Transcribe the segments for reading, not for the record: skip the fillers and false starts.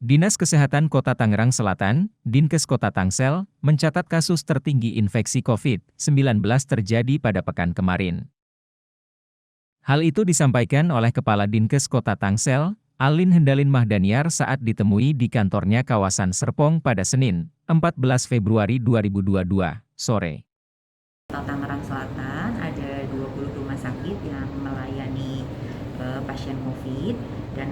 Dinas Kesehatan Kota Tangerang Selatan, Dinkes Kota Tangsel, mencatat kasus tertinggi infeksi COVID-19 terjadi pada pekan kemarin. Hal itu disampaikan oleh Kepala Dinkes Kota Tangsel, Alin Hendalin Mahdaniar saat ditemui di kantornya kawasan Serpong pada Senin, 14 Februari 2022, sore. Kota Tangerang Selatan ada 20 rumah sakit yang melayani pasien COVID dan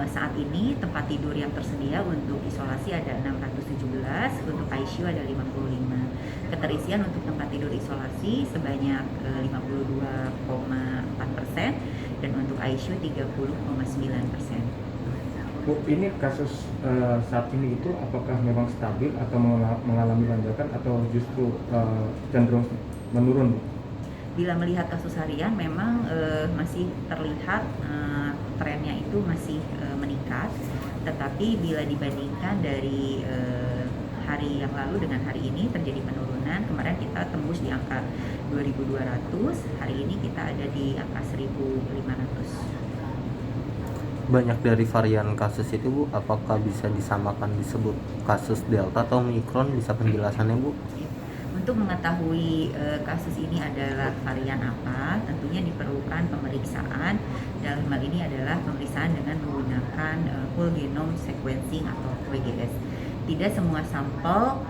saat ini tempat tidur yang tersedia untuk isolasi ada 617, untuk ICU ada 55. Keterisian untuk tempat tidur isolasi sebanyak 52,4% dan untuk ICU 30,9%. Bu, ini kasus saat ini itu apakah memang stabil atau mengalami lonjakan atau justru cenderung menurun, Bu? Bila melihat kasus harian memang masih terlihat trennya itu masih meningkat, tetapi bila dibandingkan dari hari yang lalu dengan hari ini terjadi penurunan. Kemarin kita tembus di angka 2.200, hari ini kita ada di angka 1.500. Banyak dari varian kasus itu, Bu, apakah bisa disamakan disebut kasus Delta atau Omicron? Bisa penjelasannya, Bu? Untuk mengetahui kasus ini adalah varian apa, tentunya diperlukan pemeriksaan. Dalam hal ini adalah pemeriksaan dengan menggunakan whole genome sequencing atau WGS. Tidak semua sampel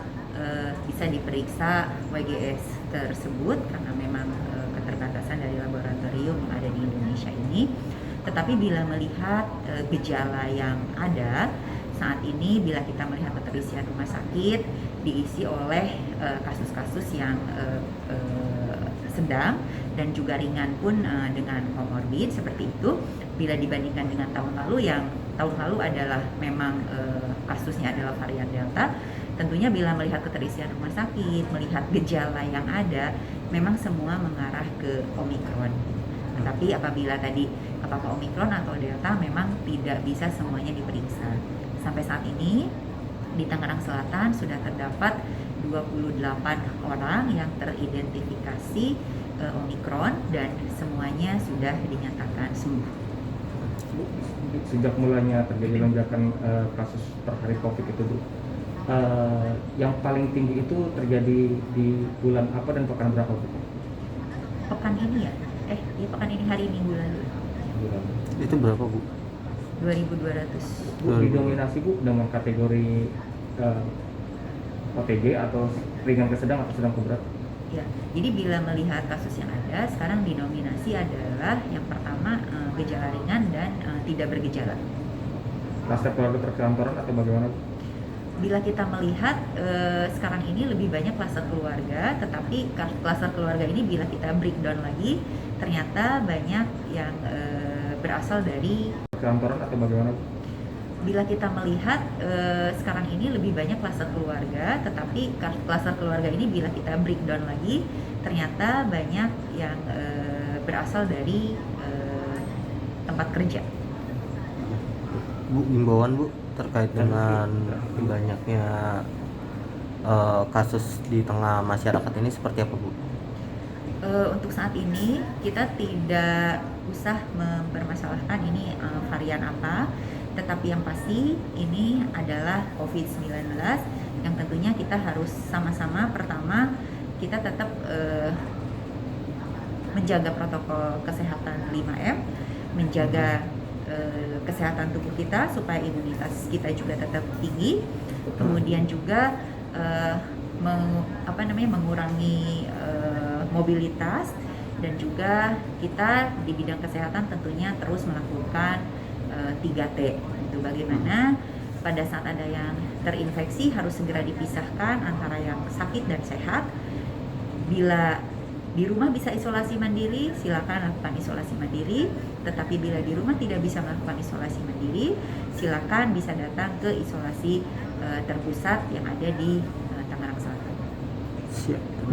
bisa diperiksa WGS tersebut karena memang keterbatasan dari laboratorium yang ada di Indonesia ini. Tetapi bila melihat gejala yang ada saat ini, bila kita melihat keterisian rumah sakit diisi oleh kasus-kasus yang sedang dan juga ringan pun dengan comorbid seperti itu. Bila dibandingkan dengan tahun lalu adalah memang kasusnya adalah varian Delta. Tentunya bila melihat keterisian rumah sakit, melihat gejala yang ada, memang semua mengarah ke Omicron. Tetapi apabila tadi apakah Omicron atau Delta memang tidak bisa semuanya diperiksa. Sampai saat ini di Tangerang Selatan sudah terdapat 28 orang yang teridentifikasi Omicron dan semuanya sudah dinyatakan sembuh. Sejak mulanya terjadi lonjakan kasus per hari COVID itu, Bu, yang paling tinggi itu terjadi di bulan apa dan pekan berapa, Bu? Pekan ini ya? Pekan ini hari Minggu lalu. Itu berapa, Bu? 2.200. Bu, didominasi, Bu, dengan kategori OTG atau ringan ke sedang atau sedang ke berat? Ya, jadi bila melihat kasus yang ada, sekarang dinominasi adalah yang pertama gejala ringan dan tidak bergejala. Kluster keluarga terkantoran atau bagaimana? Bila kita melihat sekarang ini lebih banyak kluster keluarga, tetapi kluster keluarga ini bila kita breakdown lagi, ternyata banyak yang berasal dari Kantoran atau bagaimana? Bila kita melihat sekarang ini lebih banyak kluster keluarga, tetapi kluster keluarga ini bila kita breakdown lagi, ternyata banyak yang berasal dari tempat kerja. Bu, imbauan, Bu, terkait dengan banyaknya kasus di tengah masyarakat ini seperti apa, Bu? Untuk saat ini kita tidak usah mempermasalahkan ini varian apa, tetapi yang pasti ini adalah COVID-19 yang tentunya kita harus sama-sama. Pertama, kita tetap menjaga protokol kesehatan 5M, menjaga kesehatan tubuh kita supaya imunitas kita juga tetap tinggi, kemudian juga mengurangi mobilitas, dan juga kita di bidang kesehatan tentunya terus melakukan 3T. Itu bagaimana pada saat ada yang terinfeksi harus segera dipisahkan antara yang sakit dan sehat. Bila di rumah bisa isolasi mandiri, silakan lakukan isolasi mandiri. Tetapi bila di rumah tidak bisa melakukan isolasi mandiri, silakan bisa datang ke isolasi terpusat yang ada di Tangerang Selatan. Siap.